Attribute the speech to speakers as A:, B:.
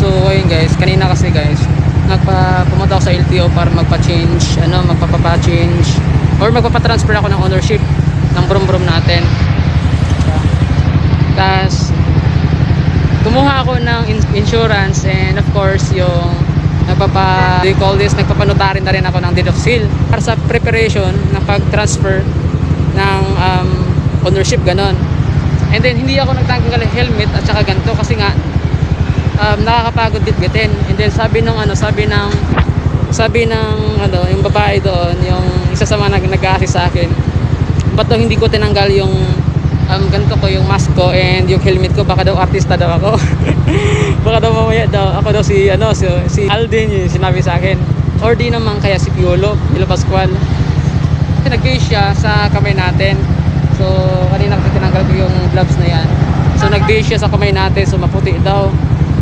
A: So ayun guys, kanina kasi guys, pumunta ako sa LTO para magpa-change, magpapa-change or magpapa-transfer ako ng ownership ng brum-brum natin. Tapos kumuha ako ng insurance, and of course yung nagpapanotarin na rin ako ng deed of sale para sa preparation ng pag-transfer ng ownership, ganon. And then hindi ako nagtanggal ng helmet at saka ganito kasi nga nakakapagod bitbitin. And then sabi ng yung babae doon, yung isa sa mga nag-a-assist sa akin, ba't daw hindi ko tinanggal yung ganito ko, yung mask ko and yung helmet ko, baka daw artista daw ako. Baka daw mamaya daw ako daw si Aldin, yung sinabi sa akin, or di naman kaya si Piolo Pascual. Nag-base siya sa kamay natin. So kanina kasi tinanggal ko yung gloves na yan, so nag-base siya sa kamay natin, so maputi daw.